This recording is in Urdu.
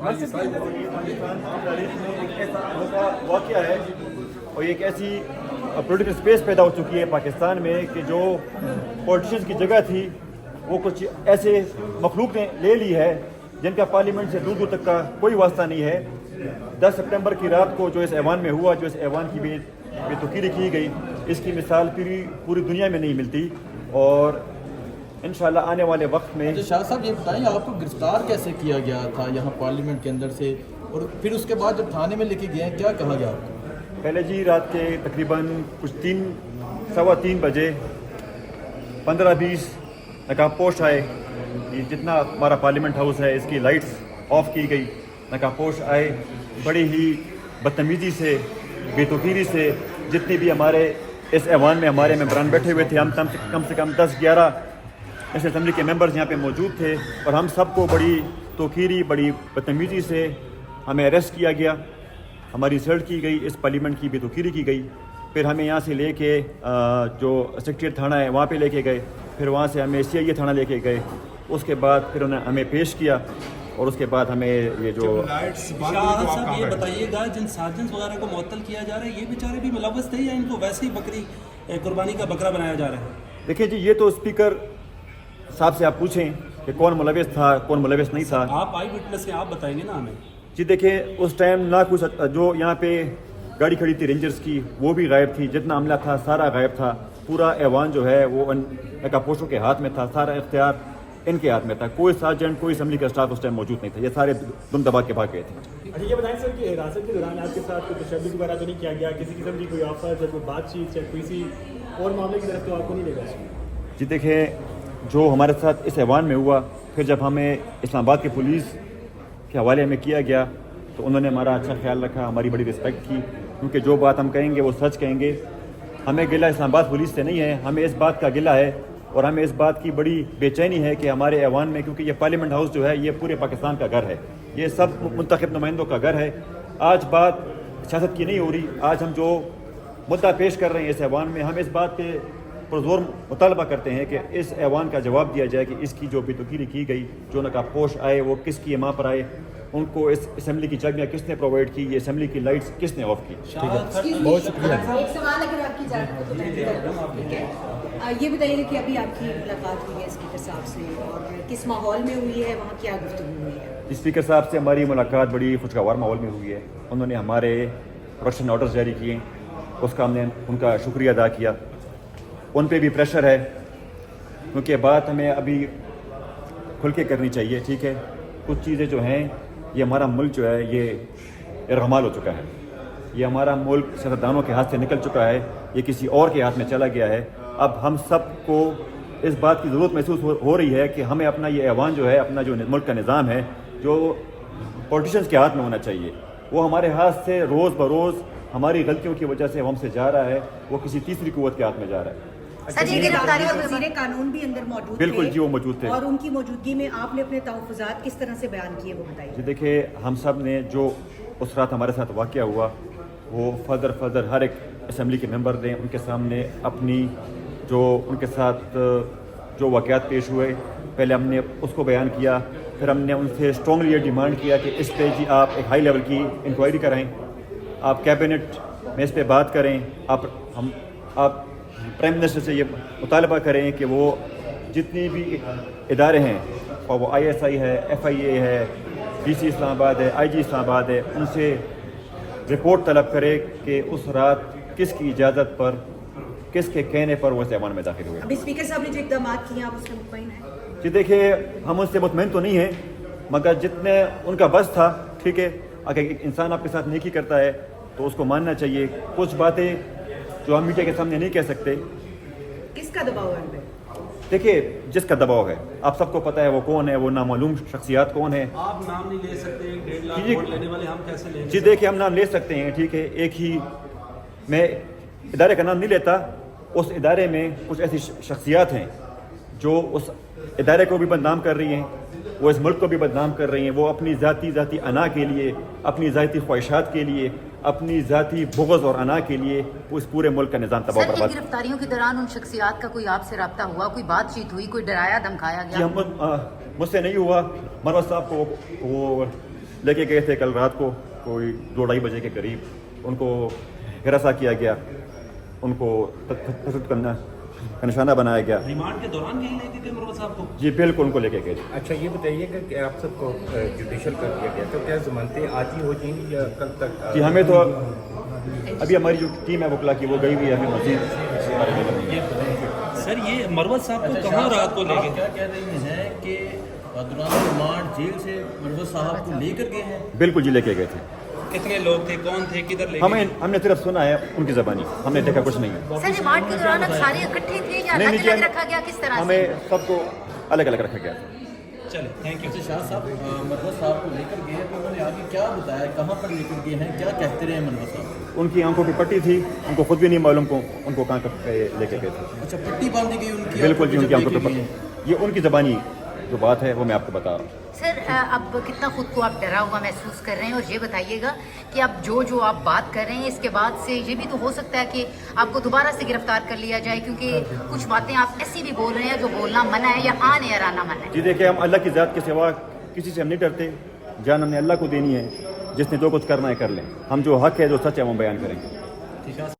ایسا واقعہ ہے اور ایک ایسی پولیٹیکل اسپیس پیدا ہو چکی ہے پاکستان میں کہ جو پولیٹیشنز کی جگہ تھی وہ کچھ ایسے مخلوق نے لے لی ہے جن کا پارلیمنٹ سے دور دور تک کا کوئی واسطہ نہیں ہے. 10 سپٹمبر کی رات کو جو اس ایوان میں ہوا, جو اس ایوان کی بے توقیری کی گئی, اس کی مثال پوری دنیا میں نہیں ملتی. اور انشاءاللہ آنے والے وقت میں شاہ صاحب یہ بتائیں آپ کو گرفتار کیسے کیا گیا تھا یہاں پارلیمنٹ کے اندر سے, اور پھر اس کے بعد جب تھانے میں لے کے گئے کیا کہا گیا آپ کو؟ پہلے جی رات کے تقریباً کچھ 3:15 بجے 15-20 نقاب پوش آئے. یہ جتنا ہمارا پارلیمنٹ ہاؤس ہے اس کی لائٹس آف کی گئی. نقاب پوش آئے بڑی ہی بدتمیزی سے, بے توقیری سے. جتنے بھی ہمارے اس ایوان میں ہمارے ممبران بیٹھے ہوئے تھے, ہم کم سے کم 10-11 اس اسمبلی کے ممبرز یہاں پہ موجود تھے, اور ہم سب کو بڑی توقیری, بڑی بدتمیزی سے ہمیں اریسٹ کیا گیا. ہماری انسلٹ کی گئی, اس پارلیمنٹ کی بے توقیری کی گئی. پھر ہمیں یہاں سے لے کے جو سیکریٹریٹ تھانہ ہے وہاں پہ لے کے گئے. پھر وہاں سے ہمیں CIA تھانہ لے کے گئے. اس کے بعد پھر انہوں نے ہمیں پیش کیا, اور اس کے بعد ہمیں یہ جو صاحب یہ بتائیے گا جن سارجنس وغیرہ کو معطل کیا جا رہا ہے یہ بیچارے بھی ملوث تھے یا ان کو ویسے ہی بکری قربانی کا بکرا بنایا جا رہا ہے؟ دیکھیں جی, یہ تو اسپیکر صاحب سے آپ پوچھیں کہ کون ملوث تھا کون ملوث نہیں تھا. آپ آئی وٹنس ہیں, آپ بتائیں گے نا ہمیں. جی دیکھیں اس ٹائم نہ کچھ, جو یہاں پہ گاڑی کھڑی تھی رینجرز کی وہ بھی غائب تھی. جتنا عملہ تھا سارا غائب تھا. پورا ایوان جو ہے وہ نقاب پوشوں کے ہاتھ میں تھا, سارا اختیار ان کے ہاتھ میں تھا. کوئی سارجنٹ کوئی اسمبلی کا اسٹاف اس ٹائم موجود نہیں تھا. یہ سارے دم دبا کے بھاگ گئے تھے. اچھا یہ بتائیں سر کہ حراست کے دوران آپ کے ساتھ کوئی تشدد وغیرہ تو نہیں کیا گیا, کسی قسم کی کوئی آفر یا کوئی بات چیت یا کسی اور معاملے کی طرف تو آپ کو نہیں لے گا؟ جی دیکھیں جو ہمارے ساتھ اس ایوان میں ہوا, پھر جب ہمیں اسلام آباد کے پولیس کے حوالے ہمیں کیا گیا تو انہوں نے ہمارا اچھا خیال رکھا, ہماری بڑی رسپیکٹ کی, کیونکہ جو بات ہم کہیں گے وہ سچ کہیں گے. ہمیں گلہ اسلام آباد پولیس سے نہیں ہے, ہمیں اس بات کا گلہ ہے اور ہمیں اس بات کی بڑی بے چینی ہے کہ ہمارے ایوان میں, کیونکہ یہ پارلیمنٹ ہاؤس جو ہے یہ پورے پاکستان کا گھر ہے, یہ سب منتخب نمائندوں کا گھر ہے. آج بات سیاست کی نہیں ہو رہی. آج ہم جو مدعا پیش کر رہے ہیں اس ایوان میں, ہم اس بات پہ پرزور مطالبہ کرتے ہیں کہ اس ایوان کا جواب دیا جائے کہ اس کی جو بے توقیری کی گئی, جو نقاب پوش آئے وہ کس کی ماں پر آئے, ان کو اس اسمبلی کی چابیاں کس نے پرووائڈ کی, یہ اسمبلی کی لائٹس کس نے آف کی. بہت شکریہ. ایک سوال اگر آپ کی اجازت ہو تو میں ٹھیک ہے, یہ بتائیے کہ ابھی آپ کی ملاقات ہوئی ہے اسپیکر صاحب سے اور کس ماحول میں ہوئی ہے, وہاں کیا گفتگو ہوئی ہے؟ اسپیکر صاحب سے ہماری ملاقات بڑی خوشگوار ماحول میں ہوئی ہے. انہوں نے ہمارے پروٹیکشن آرڈرز جاری کیے, اس کا ہم نے ان کا شکریہ ادا کیا. ان پہ بھی پریشر ہے کیونکہ بات ہمیں ابھی کھل کے کرنی چاہیے. ٹھیک ہے, کچھ چیزیں جو ہیں یہ ہمارا ملک جو ہے یہ ارغمال ہو چکا ہے. یہ ہمارا ملک سیاستدانوں کے ہاتھ سے نکل چکا ہے, یہ کسی اور کے ہاتھ میں چلا گیا ہے. اب ہم سب کو اس بات کی ضرورت محسوس ہو رہی ہے کہ ہمیں اپنا یہ ایوان جو ہے, اپنا جو ملک کا نظام ہے جو پولیٹیشنز کے ہاتھ میں ہونا چاہیے, وہ ہمارے ہاتھ سے روز بروز ہماری غلطیوں کی وجہ سے ہم سے جا رہا ہے, وہ کسی تیسری قوت کے ہاتھ میں جا رہا ہے. وزیر قانون بھی اندر موجود تھے. بالکل جی, وہ موجود تھے. اور ان کی موجودگی میں آپ نے اپنے تحفظات کس طرح سے بیان کیے وہ بتائیے. جی دیکھیے, ہم سب نے جو اس رات ہمارے ساتھ واقعہ ہوا وہ فدر ہر ایک اسمبلی کے ممبر نے ان کے سامنے اپنی جو ان کے ساتھ جو واقعات پیش ہوئے پہلے ہم نے اس کو بیان کیا. پھر ہم نے ان سے اسٹرانگلی یہ ڈیمانڈ کیا کہ اس پہ جی آپ ایک ہائی لیول کی انکوائری کریں, آپ کیبنٹ میں اس پہ بات کریں, آپ پرائم منسٹر سے یہ مطالبہ کریں کہ وہ جتنی بھی ادارے ہیں, اور وہ ISI ہے, FIA ہے, DC اسلام آباد ہے, IG اسلام آباد ہے, ان سے رپورٹ طلب کرے کہ اس رات کس کی اجازت پر, کس کے کہنے پر وہ اس ایوان میں داخل ہوئے. اب اسپیکر صاحب نے جو اقدامات کیے ہیں آپ اس سے مطمئن ہیں؟ جی دیکھیے, ہم ان سے مطمئن تو نہیں ہیں, مگر جتنے ان کا بس تھا. ٹھیک ہے, اگر ایک انسان آپ کے ساتھ نیکی کرتا ہے تو اس کو ماننا چاہیے. کچھ باتیں جو ہم میڈیا کے سامنے نہیں کہہ سکتے. کس کا دباؤ ہے ان پہ؟ دیکھیے, جس کا دباؤ ہے آپ سب کو پتہ ہے وہ کون ہے, وہ نامعلوم شخصیات کون ہے. آپ نام نہیں لے سکتے, 1.5 لاکھ ووٹ لینے والے ہم کیسے لیں گے؟ جی دیکھیے, ہم نام لے سکتے ہیں. ٹھیک ہے, ایک ہی میں ادارے کا نام نہیں لیتا, اس ادارے میں کچھ ایسی شخصیات ہیں جو اس ادارے کو بھی بدنام کر رہی ہیں, وہ اس ملک کو بھی بدنام کر رہی ہیں. وہ اپنی ذاتی انا کے لیے, اپنی ذاتی خواہشات کے لیے, اپنی ذاتی بغض اور انا کے لیے وہ اس پورے ملک کا نظام تباہ برباد. سر, گرفتاریوں کے دوران ان شخصیات کا کوئی آپ سے رابطہ ہوا, کوئی بات چیت ہوئی, کوئی ڈرایا دھمکایا جی گیا؟ مجھ سے نہیں ہوا. مروت صاحب کو وہ لے کے گئے تھے کل رات کو کوئی 2-2:30 بجے کے قریب، ان کو ہراساں کیا گیا، ان کو تشدد کا نشانہ بنایا گیا۔ ریمانڈ کے دوران کہیں لے کے گئے مروت صاحب کو؟ جی بالکل ان کو لے کے گئے تھے۔ اچھا یہ بتائیے گا کہ آپ سب کو جوڈیشل کر دیا گیا تو کیا ضمانتیں آج ہی ہو جائیں گی یا کل تک؟ جی ہمیں تو ابھی ہماری جو ٹیم ہے وکلا کی وہ گئی ہوئی ہے، ہمیں مزید سر یہ مروت صاحب کو کہاں رات کو لے آپ گئے؟ کیا کہہ رہی ہیں کہ دوران ریمانڈ جیل سے مروت صاحب کو لے کر گئے ہیں؟ بالکل جی لے کے گئے تھے۔ کتنے لوگ تھے، کون تھے، کدھر لے گئے؟ ہم نے صرف سنا ہے ان کی زبانی، ہم نے دیکھا کچھ نہیں ہے۔ سر ریمانڈ کے دوران اب سارے اکٹھے تھے یا نہیں الگ جی، الگ رکھا گیا، کس طرح سے؟ ہمیں سب کو الگ الگ رکھا گیا تھا۔ چلے تھینک یو۔ اچھا شاہ صاحب مروت صاحب کو لے کر گئے تو انہوں نے آگے کیا بتایا، کہاں پر لے کر گئے ہیں، کیا کہتے رہے مروت صاحب؟ ان کی آنکھوں کی پٹی تھی، ان کو خود بھی نہیں معلوم کو ان کو کہاں لے کے گئے تھے۔ اچھا پٹی باندھی گئی ان کی؟ بالکل جی ان کی جب آنکھوں لے پہ کے گئے ہیں؟ یہ ان کی زبانی جو بات ہے وہ میں آپ کو بتا رہا ہوں۔ سر اب کتنا خود کو آپ ڈرا ہوا محسوس کر رہے ہیں، اور یہ بتائیے گا کہ اب جو آپ بات کر رہے ہیں اس کے بعد سے یہ بھی تو ہو سکتا ہے کہ آپ کو دوبارہ سے گرفتار کر لیا جائے، کیونکہ کچھ باتیں آپ ایسی بھی بول رہے ہیں جو بولنا منع ہے یا آن ایئر آنا منع ہے۔ جی دیکھیں ہم اللہ کی ذات کے سوا کسی سے ہم نہیں ڈرتے، جان ہم نے اللہ کو دینی ہے، جس نے جو کچھ کرنا ہے کر لیں، ہم جو حق ہے جو سچ ہے وہ بیان کریں گے۔